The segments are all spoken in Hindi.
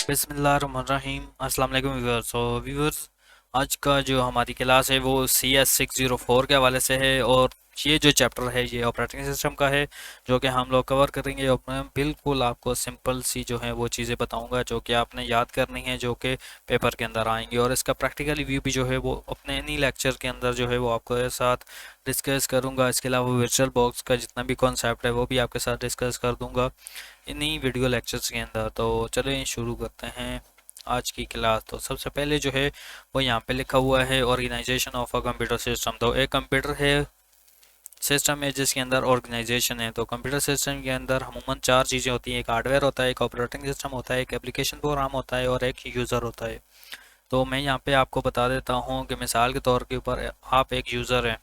बिस्मिल्लाहिर्रहमानिर्रहीम अस्सलाम वालेकुम व्यूअर्स। व्यूअर्स, आज का जो हमारी क्लास है वो CS604 के हवाले से है और ये जो चैप्टर है ये ऑपरेटिंग सिस्टम का है जो कि हम लोग कवर करेंगे। और मैं बिल्कुल आपको सिंपल सी जो है वो चीज़ें बताऊंगा जो कि आपने याद करनी है, जो कि पेपर के अंदर आएंगी। और इसका प्रैक्टिकल रिव्यू भी जो है वो अपने इन्हीं लेक्चर के अंदर जो है वो आपके साथ डिस्कस करूंगा। इसके अलावा वर्चुअल बॉक्स का जितना भी कॉन्सेप्ट है वो भी आपके साथ डिस्कस कर दूंगा इन्हीं वीडियो लेक्चर्स के अंदर। तो चलिए शुरू करते हैं आज की क्लास। तो सबसे पहले जो है वो यहाँ पे लिखा हुआ है organization of a computer system. तो एक कंप्यूटर है, सिस्टम है जिसके अंदर ऑर्गेनाइजेशन है। तो कंप्यूटर सिस्टम के अंदर अमूमन चार चीज़ें होती हैं। एक हार्डवेयर होता है, एक ऑपरेटिंग सिस्टम होता है, एक एप्लीकेशन प्रोग्राम होता है और एक यूज़र होता है। तो मैं यहाँ पे आपको बता देता हूँ कि मिसाल के तौर के ऊपर आप एक यूज़र हैं,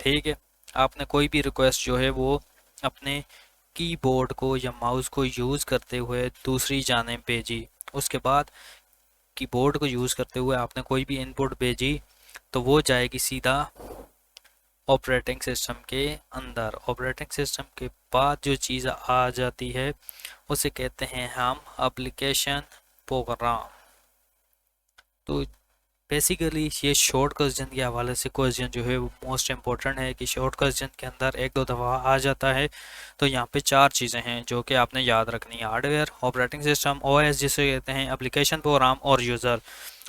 ठीक है। आपने कोई भी रिक्वेस्ट जो है वो अपने कीबोर्ड को या माउस को यूज़ करते हुए दूसरी जानिब भेजी। उसके बाद कीबोर्ड को यूज़ करते हुए आपने कोई भी इनपुट भेजी तो वो जाएगी सीधा ऑपरेटिंग सिस्टम के अंदर। ऑपरेटिंग सिस्टम के बाद जो चीज़ आ जाती है उसे कहते हैं हम एप्लीकेशन प्रोग्राम। तो बेसिकली ये शॉर्ट क्वेश्चन के हवाले से क्वेश्चन जो है वो मोस्ट इम्पोर्टेंट है कि शॉर्ट क्वेश्चन के अंदर एक दो दफ़ा आ जाता है। तो यहाँ पे चार चीज़ें हैं जो कि आपने याद रखनी है: हार्डवेयर, ऑपरेटिंग सिस्टम, ओएस जिसे कहते हैं, एप्लीकेशन प्रोग्राम और यूज़र।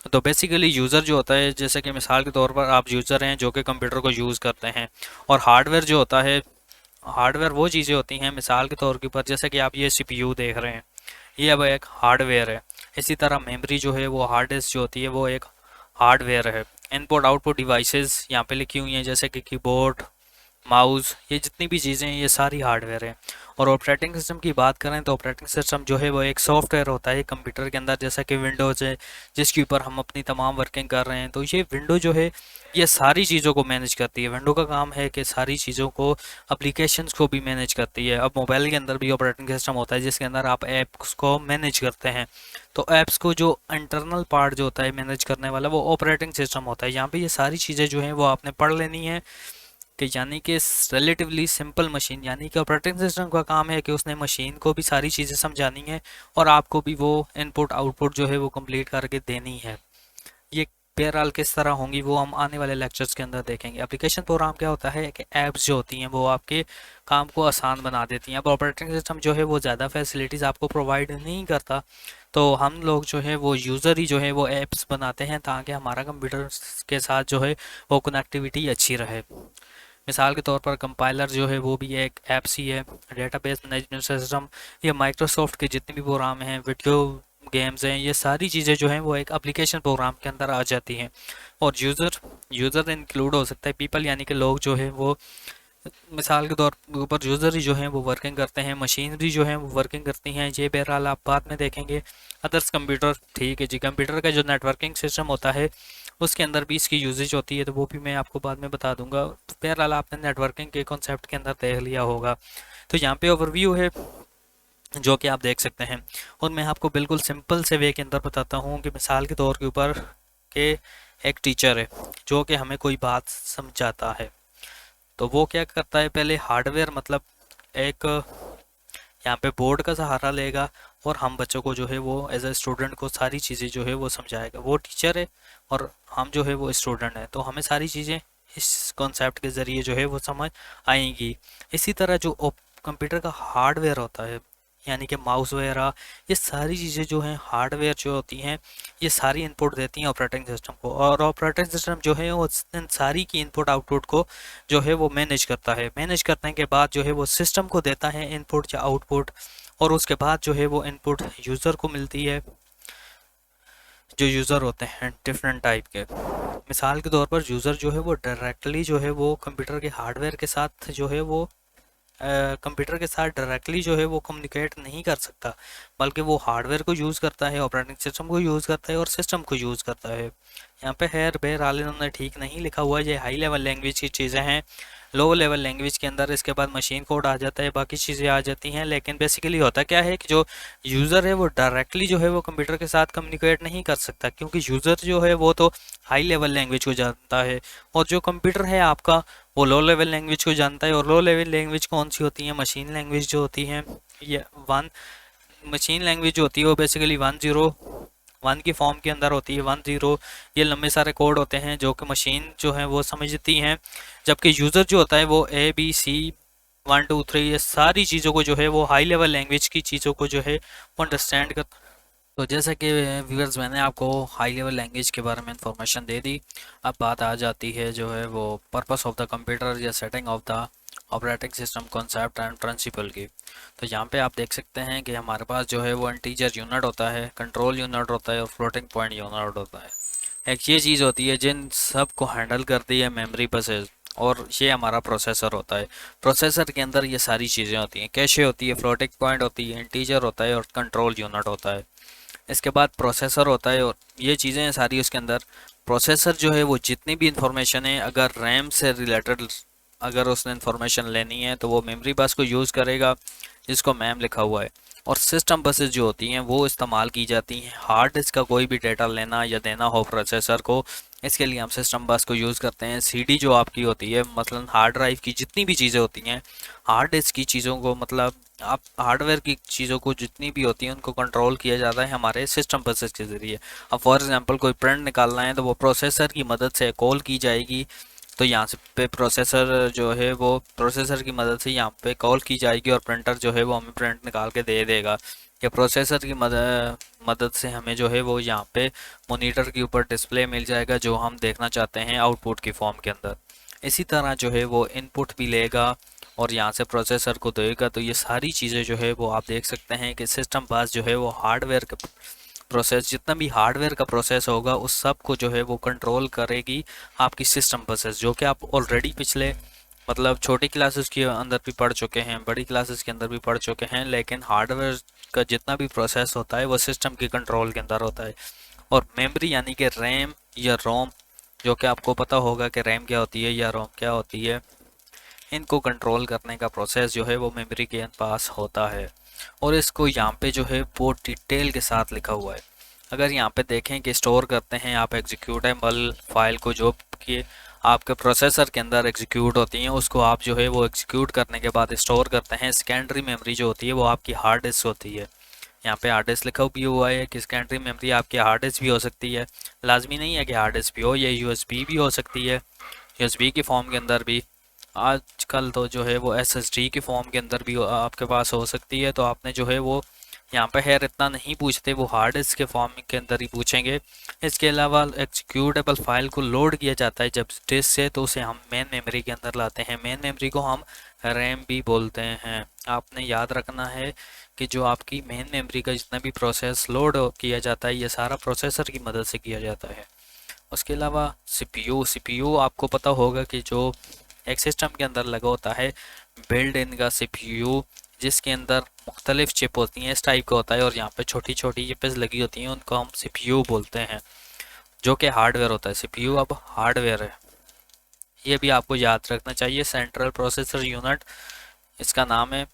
तो बेसिकली यूज़र जो होता है, जैसे कि मिसाल के तौर पर आप यूज़र हैं जो कि कंप्यूटर को यूज़ करते हैं। और हार्डवेयर जो होता है, हार्डवेयर वो चीज़ें होती हैं मिसाल के तौर के ऊपर, जैसे कि आप ये CPU देख रहे हैं, ये अब एक हार्डवेयर है। इसी तरह मेमोरी जो है वो हार्ड डिस्क जो होती है वो एक हार्डवेयर है। इनपुट आउटपुट डिवाइसेस यहाँ पे लिखी हुई हैं, जैसे कि कीबोर्ड, माउस, ये जितनी भी चीज़ें हैं ये सारी हार्डवेयर है। और ऑपरेटिंग सिस्टम की बात करें तो ऑपरेटिंग सिस्टम जो है वो एक सॉफ्टवेयर होता है कंप्यूटर के अंदर, जैसा कि विंडोज़ है जिसके ऊपर हम अपनी तमाम वर्किंग कर रहे हैं। तो ये विंडो जो है ये सारी चीज़ों को मैनेज करती है। विंडो का काम है कि सारी चीज़ों को, एप्लीकेशंस को भी मैनेज करती है। अब मोबाइल के अंदर भी ऑपरेटिंग सिस्टम होता है जिसके अंदर आप ऐप्स को मैनेज करते हैं। तो ऐप्स को जो इंटरनल पार्ट जो होता है मैनेज करने वाला वो ऑपरेटिंग सिस्टम होता है। यहाँ पे ये सारी चीज़ें जो हैं वो आपने पढ़ लेनी है कि यानी कि रिलेटिवली सिंपल मशीन, यानी कि ऑपरेटिंग सिस्टम का काम है कि उसने मशीन को भी सारी चीज़ें समझानी है और आपको भी वो इनपुट आउटपुट जो है वो कंप्लीट करके देनी है। ये बहरहाल किस तरह होंगी वो हम आने वाले लेक्चर्स के अंदर देखेंगे। एप्लीकेशन प्रोग्राम क्या होता है कि ऐप्स जो होती हैं वो आपके काम को आसान बना देती हैं। अब ऑपरेटिंग सिस्टम जो है वो ज़्यादा फैसिलिटीज़ आपको प्रोवाइड नहीं करता। तो हम लोग जो है वो यूज़र ही जो है वो ऐप्स बनाते हैं ताकि हमारा कंप्यूटर के साथ जो है वो कनेक्टिविटी अच्छी रहे। मिसाल के तौर पर कंपाइलर जो है वो भी एक ऐप्स ही है। डेटाबेस मैनेजमेंट सिस्टम, ये माइक्रोसॉफ्ट के जितने भी प्रोग्राम हैं, वीडियो गेम्स हैं, ये सारी चीज़ें जो हैं वो एक एप्लीकेशन प्रोग्राम के अंदर आ जाती हैं। और यूज़र, यूज़र इंक्लूड हो सकता है पीपल, यानी कि लोग जो है वो मिसाल के तौर के ऊपर यूज़र ही जो हैं वो वर्किंग करते हैं, मशीन भी जो हैं वो वर्किंग करती हैं। ये बहरहाल आप बाद में देखेंगे। अदर्स कंप्यूटर, ठीक है जी, कंप्यूटर का जो नेटवर्किंग सिस्टम होता है उसके अंदर भी इसकी यूजेज होती है, तो वो भी मैं आपको बाद में बता दूंगा। बहरहाल आपने नेटवर्किंग के कॉन्सेप्ट के अंदर देख लिया होगा। तो यहाँ पे ओवरव्यू है जो कि आप देख सकते हैं और मैं आपको बिल्कुल सिंपल से वे के अंदर बताता हूँ कि मिसाल के तौर के ऊपर के एक टीचर है जो कि हमें कोई बात समझाता है। तो वो क्या करता है, पहले हार्डवेयर मतलब एक यहाँ पे बोर्ड का सहारा लेगा और हम बच्चों को जो है वो एज ए स्टूडेंट को सारी चीज़ें जो है वो समझाएगा। वो टीचर है और हम जो है वो स्टूडेंट है, तो हमें सारी चीज़ें इस कॉन्सेप्ट के ज़रिए जो है वो समझ आएंगी। इसी तरह जो कंप्यूटर का हार्डवेयर होता है, यानी कि माउस वगैरह, ये सारी चीज़ें जो हैं हार्डवेयर जो होती हैं ये सारी इनपुट देती हैं ऑपरेटिंग सिस्टम को। और ऑपरेटिंग सिस्टम जो है वो इन सारी की इनपुट आउटपुट को जो है वो मैनेज करता है। मैनेज करने के बाद जो है वो सिस्टम को देता है इनपुट या आउटपुट, और उसके बाद जो है वो इनपुट यूज़र को मिलती है। जो यूज़र होते हैं डिफरेंट टाइप के, मिसाल के तौर पर यूज़र जो है वो डायरेक्टली जो है वो कंप्यूटर के हार्डवेयर के साथ जो है वो कंप्यूटर के साथ डायरेक्टली जो है वो कम्युनिकेट नहीं कर सकता, बल्कि वो हार्डवेयर को यूज़ करता है, ऑपरेटिंग सिस्टम को यूज़ करता है और सिस्टम को यूज़ करता है। यहाँ पे खैर बहरहाल इन्होंने ठीक नहीं लिखा हुआ है, ये हाई लेवल लैंग्वेज की चीज़ें हैं। लो लेवल लैंग्वेज के अंदर इसके बाद मशीन कोड आ जाता है, बाकी चीज़ें आ जाती हैं। लेकिन बेसिकली होता क्या है कि जो यूज़र है वो डायरेक्टली जो है वो कंप्यूटर के साथ कम्युनिकेट नहीं कर सकता, क्योंकि यूज़र जो है वो तो हाई लेवल लैंग्वेज को जानता है और जो कंप्यूटर है आपका वो लो लेवल लैंग्वेज को जानता है। और लो लेवल लैंग्वेज कौन सी होती है, मशीन लैंग्वेज जो होती है, ये वन मशीन लैंग्वेज जो होती है वो बेसिकली 101 की फॉर्म के अंदर होती है। 10 ये लंबे सारे कोड होते हैं जो कि मशीन जो है वो समझती हैं, जबकि यूज़र जो होता है वो ABC 1 2 3 ये सारी चीज़ों को जो है वो हाई लेवल लैंग्वेज की चीज़ों को जो है वो अंडरस्टैंड कर। तो जैसा कि व्यूअर्स मैंने आपको हाई लेवल लैंग्वेज के बारे में इंफॉर्मेशन दे दी। अब बात आ जाती है जो है वो पर्पस ऑफ द कंप्यूटर या setting of the operating system concept and principle की। तो यहाँ पे आप देख सकते हैं कि हमारे पास जो है वो इंटीजर यूनिट होता है, कंट्रोल यूनिट होता है और फ्लोटिंग पॉइंट यूनिट होता है। एक ये चीज़ होती है जिन सब को हैंडल करती है मेमोरी बसेस, और ये हमारा प्रोसेसर होता है। प्रोसेसर के अंदर ये सारी चीज़ें होती हैं, कैशे होती है, फ्लोटिंग पॉइंट होती है, इंटीजर होता है और कंट्रोल यूनिट होता है। इसके बाद प्रोसेसर होता है और ये चीज़ें हैं सारी उसके अंदर। प्रोसेसर जो है वो जितनी भी इंफॉर्मेशन है अगर रैम से रिलेटेड अगर उसने इंफॉर्मेशन लेनी है तो वो मेमोरी बस को यूज़ करेगा जिसको मैम लिखा हुआ है। और सिस्टम बसेस जो होती हैं वो इस्तेमाल की जाती हैं हार्ड डिस्क का कोई भी डेटा लेना या देना हो प्रोसेसर को, इसके लिए हम सिस्टम बस को यूज़ करते हैं। सीडी जो आपकी होती है मसलन हार्ड ड्राइव की जितनी भी चीज़ें होती हैं, हार्ड डिस्क की चीज़ों को मतलब आप हार्डवेयर की चीज़ों को जितनी भी होती हैं उनको कंट्रोल किया जाता है हमारे सिस्टम बसेस के ज़रिए। अब फॉर एग्जांपल कोई प्रिंट निकालना है तो वो प्रोसेसर की मदद से कॉल की जाएगी। तो यहाँ से पे प्रोसेसर जो है वो प्रोसेसर की मदद से यहाँ पे कॉल की जाएगी और प्रिंटर जो है वो हमें प्रिंट निकाल के दे देगा। या प्रोसेसर की मदद से हमें जो है वो यहाँ पे मॉनिटर के ऊपर डिस्प्ले मिल जाएगा जो हम देखना चाहते हैं आउटपुट की फॉर्म के अंदर। इसी तरह जो है वो इनपुट भी लेगा और यहाँ से प्रोसेसर को देगा। तो ये सारी चीज़ें जो है वो आप देख सकते हैं कि सिस्टम बस जो है वो हार्डवेयर का प्रोसेस, जितना भी हार्डवेयर का प्रोसेस होगा उस सब को जो है वो कंट्रोल करेगी आपकी सिस्टम बसेस, जो कि आप ऑलरेडी पिछले मतलब छोटी क्लासेस के अंदर भी पढ़ चुके हैं, बड़ी क्लासेस के अंदर भी पढ़ चुके हैं। लेकिन हार्डवेयर का जितना भी प्रोसेस होता है वो सिस्टम के कंट्रोल के अंदर होता है। और मेमोरी यानी कि रैम या रोम, जो कि आपको पता होगा कि रैम क्या होती है या रोम क्या होती है, इनको कंट्रोल करने का प्रोसेस जो है वो मेमोरी के पास होता है। और इसको यहाँ पे जो है वो डिटेल के साथ लिखा हुआ है। अगर यहाँ पे देखें कि स्टोर करते हैं आप एग्जीक्यूटेबल फाइल को जो कि आपके प्रोसेसर के अंदर एग्जीक्यूट होती हैं, उसको आप जो है वो एग्जीक्यूट करने के बाद स्टोर करते हैं। सेकेंडरी मेमोरी जो होती है वो आपकी हार्ड डिस्क होती है। यहाँ पे हार्ड डिस्क लिखा भी हुआ है कि सेकेंडरी मेमोरी आपकी हार्ड डिस्क भी हो सकती है, लाजमी नहीं है कि हार्ड डिस्क भी हो, ये यूएसबी भी हो सकती है, यूएसबी की फॉर्म के अंदर भी। आजकल तो जो है वो एसएसडी की फॉर्म के अंदर भी आपके पास हो सकती है। तो आपने जो है वो यहाँ पे खैर इतना नहीं पूछते, वो हार्ड डिस्क के फॉर्म के अंदर ही पूछेंगे। इसके अलावा एग्जीक्यूटेबल फाइल को लोड किया जाता है जब डिस्क से, तो उसे हम मेन मेमोरी के अंदर लाते हैं। मेन मेमोरी को हम रैम भी बोलते हैं। आपने याद रखना है कि जो आपकी मेन मेमोरी का जितना भी प्रोसेस लोड किया जाता है ये सारा प्रोसेसर की मदद से किया जाता है। उसके अलावा सीपीयू आपको पता होगा कि जो एक सिस्टम के अंदर लगा होता है बिल्ड इन का सीपीयू, जिसके अंदर मुख्तलिफ चिप होती हैं, इस टाइप का होता है और यहाँ पे छोटी छोटी चिप्स लगी होती हैं, उनको हम सीपीयू बोलते हैं, जो कि हार्डवेयर होता है। सीपीयू अब हार्डवेयर है, ये भी आपको याद रखना चाहिए। सेंट्रल प्रोसेसर यूनिट इसका नाम है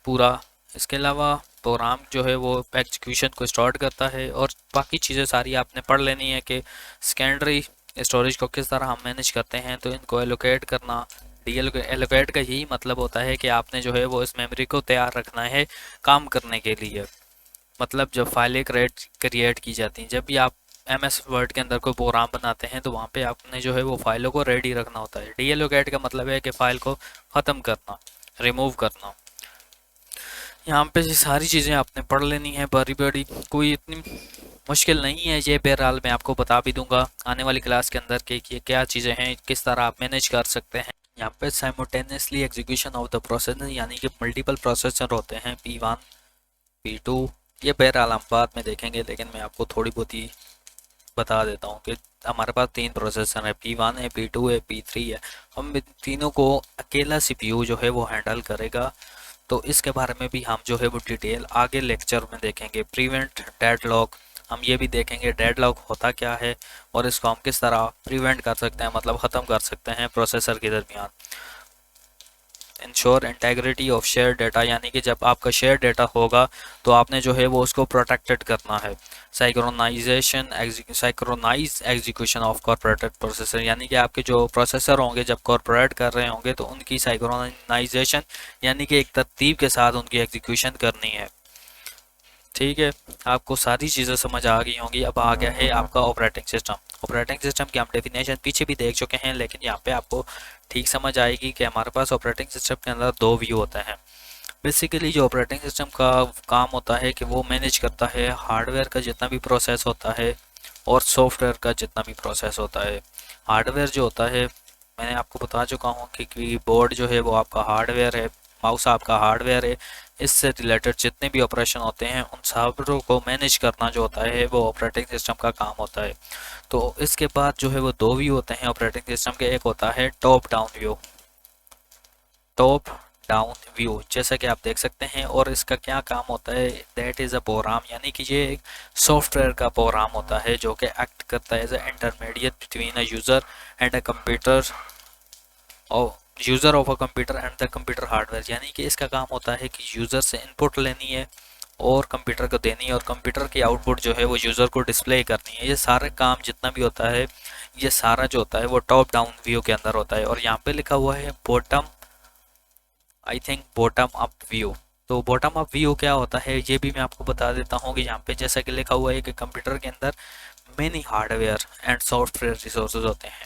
पूरा। इसके अलावा प्रोग्राम जो है वो एग्जीक्यूशन को स्टार्ट करता है और बाकी चीज़ें सारी आपने पढ़ लेनी है कि सेकेंडरी स्टोरेज को किस तरह हम मैनेज करते हैं। तो इनको एलोकेट करना, एलोकेट का यही मतलब होता है कि आपने जो है वो इस मेमोरी को तैयार रखना है काम करने के लिए। मतलब जब फाइलें क्रिएट की जाती हैं, जब भी आप MS वर्ड के अंदर कोई प्रोग्राम बनाते हैं तो वहाँ पे आपने जो है वो फाइलों को रेडी रखना होता है। डीएलोकेट का मतलब है कि फ़ाइल को ख़त्म करना, रिमूव करना। यहाँ पे ये सारी चीज़ें आपने पढ़ लेनी है बड़ी बड़ी, कोई इतनी मुश्किल नहीं है ये। बहरहाल मैं आपको बता भी दूंगा आने वाली क्लास के अंदर कि ये क्या चीज़ें हैं, किस तरह आप मैनेज कर सकते हैं। यहाँ पे simultaneously execution of the processor यानी कि मल्टीपल प्रोसेसर होते हैं, P1 P2, ये बहरहाल हम बाद में देखेंगे, लेकिन मैं आपको थोड़ी बहुत ही बता देता हूँ कि हमारे पास 3 प्रोसेसर है, P1 है, P2 है, P3 है। हम तीनों को अकेला CPU जो है वो हैंडल करेगा। तो इसके बारे में भी हम जो है वो डिटेल आगे लेक्चर में देखेंगे। प्रिवेंट डेडलॉक, हम ये भी देखेंगे डेडलॉक होता क्या है और इसको हम किस तरह प्रिवेंट कर सकते हैं, मतलब ख़त्म कर सकते हैं प्रोसेसर के दरमियान। Ensure integrity of share data, यानी कि जब आपका शेयर डेटा होगा तो आपने जो है वो उसको प्रोटेक्टेड करना है। साइक्रोनाइज एग्जीक्यूशन ऑफ कॉर्पोरेटेड प्रोसेसर, यानी कि आपके जो प्रोसेसर होंगे जब कॉर्पोरेट कर रहे होंगे तो उनकी साइक्रोनाइजेशन यानी कि एक तरतीब के साथ उनकी एग्जीक्यूशन करनी है। ठीक है, आपको सारी चीज़ें समझ आ गई होंगी। अब आ गया है आपका ऑपरेटिंग सिस्टम। ऑपरेटिंग सिस्टम की हम डेफिनेशन पीछे भी देख चुके हैं, लेकिन यहाँ पे आपको ठीक समझ आएगी कि हमारे पास ऑपरेटिंग सिस्टम के अंदर दो व्यू होते हैं। बेसिकली जो ऑपरेटिंग सिस्टम का काम होता है कि वो मैनेज करता है हार्डवेयर का जितना भी प्रोसेस होता है और सॉफ्टवेयर का जितना भी प्रोसेस होता है। हार्डवेयर जो होता है, मैंने आपको बता चुका हूँ कि कीबोर्ड जो है वो आपका हार्डवेयर है, माउस आपका हार्डवेयर है। इससे रिलेटेड जितने भी ऑपरेशन होते हैं उन सबों को मैनेज करना जो होता है वो ऑपरेटिंग सिस्टम का काम होता है। तो इसके बाद जो है वो दो व्यू होते हैं ऑपरेटिंग सिस्टम के। एक होता है top down view, top down view जैसा कि आप देख सकते हैं। और इसका क्या काम होता है, दैट इज़ अ प्रोग्राम, यानी कि ये एक सॉफ्टवेयर का प्रोग्राम होता है जो कि एक्ट करता है as a intermediate between a user and a computer, और user of a computer and the computer hardware. यानी कि इसका काम होता है कि यूज़र से इनपुट लेनी है और कंप्यूटर को देनी है, और कंप्यूटर की आउटपुट जो है वो यूज़र को डिस्प्ले करनी है। ये सारे काम जितना भी होता है, ये सारा जो होता है वो टॉप डाउन व्यू के अंदर होता है। और यहाँ पे लिखा हुआ है bottom, I think bottom up view. तो बॉटम अप व्यू क्या होता है ये भी मैं आपको बता देता हूँ कि यहाँ पे जैसा कि लिखा हुआ है कि कंप्यूटर के अंदर many hardware and software resources होते हैं।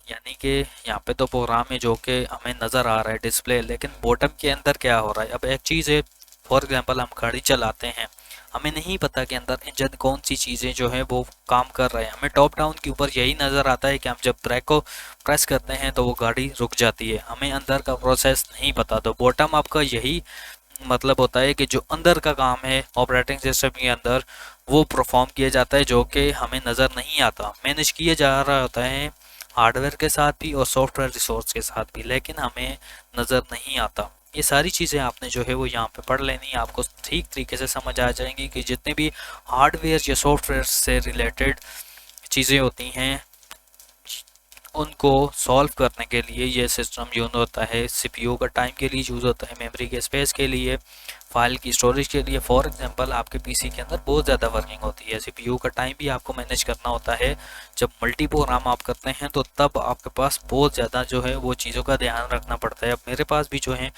यानी कि यहाँ पे तो प्रोग्राम है जो कि हमें नज़र आ रहा है डिस्प्ले, लेकिन बॉटम के अंदर क्या हो रहा है। अब एक चीज़ है, फॉर एग्जांपल हम गाड़ी चलाते हैं, हमें नहीं पता कि अंदर इंजन कौन सी चीज़ें जो है वो काम कर रहे हैं। हमें टॉप डाउन के ऊपर यही नज़र आता है कि हम जब ब्रेक को प्रेस करते हैं तो वो गाड़ी रुक जाती है, हमें अंदर का प्रोसेस नहीं पता। तो बॉटम अप का यही मतलब होता है कि जो अंदर का काम है ऑपरेटिंग सिस्टम के अंदर वो परफॉर्म किया जाता है, जो कि हमें नज़र नहीं आता। मैनेज किया जा रहा होता है हार्डवेयर के साथ भी और सॉफ्टवेयर रिसोर्स के साथ भी, लेकिन हमें नज़र नहीं आता। ये सारी चीज़ें आपने जो है वो यहाँ पे पढ़ लेनी है, आपको ठीक तरीके से समझ आ जाएंगी कि जितने भी हार्डवेयर या सॉफ्टवेयर से रिलेटेड चीज़ें होती हैं उनको सॉल्व करने के लिए ये सिस्टम यूज होता है। सीपीयू का टाइम के लिए यूज़ होता है, मेमोरी के स्पेस के लिए, फाइल की स्टोरेज के लिए। फॉर एग्जांपल आपके पीसी के अंदर बहुत ज़्यादा वर्किंग होती है, सीपीयू का टाइम भी आपको मैनेज करना होता है। जब मल्टी प्रोग्राम आप करते हैं तो तब आपके पास बहुत ज़्यादा जो है वो चीज़ों का ध्यान रखना पड़ता है। अब मेरे पास भी जो है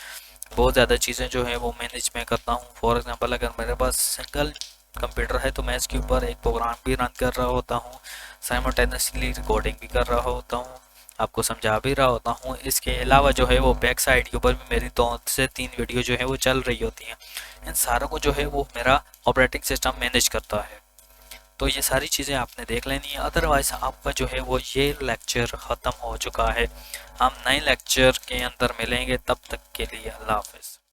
बहुत ज़्यादा चीज़ें जो है वो मैनेज मैं करता हूँ। फॉर एग्जांपल अगर मेरे पास सिंगल कंप्यूटर है तो मैं इसके ऊपर एक प्रोग्राम भी रन कर रहा होता हूँ, साइमल्टेनियसली रिकॉर्डिंग भी कर रहा होता हूँ, आपको समझा भी रहा होता हूँ। इसके अलावा जो है वो बैक साइड के ऊपर भी मेरी 2 से 3 वीडियो जो है वो चल रही होती हैं। इन सारों को जो है वो मेरा ऑपरेटिंग सिस्टम मैनेज करता है। तो ये सारी चीज़ें आपने देख लेनी है, अदरवाइज आपका जो है वो ये लेक्चर ख़त्म हो चुका है। हम नए लेक्चर के अंदर मिलेंगे, तब तक के लिए अल्लाह हाफिज़।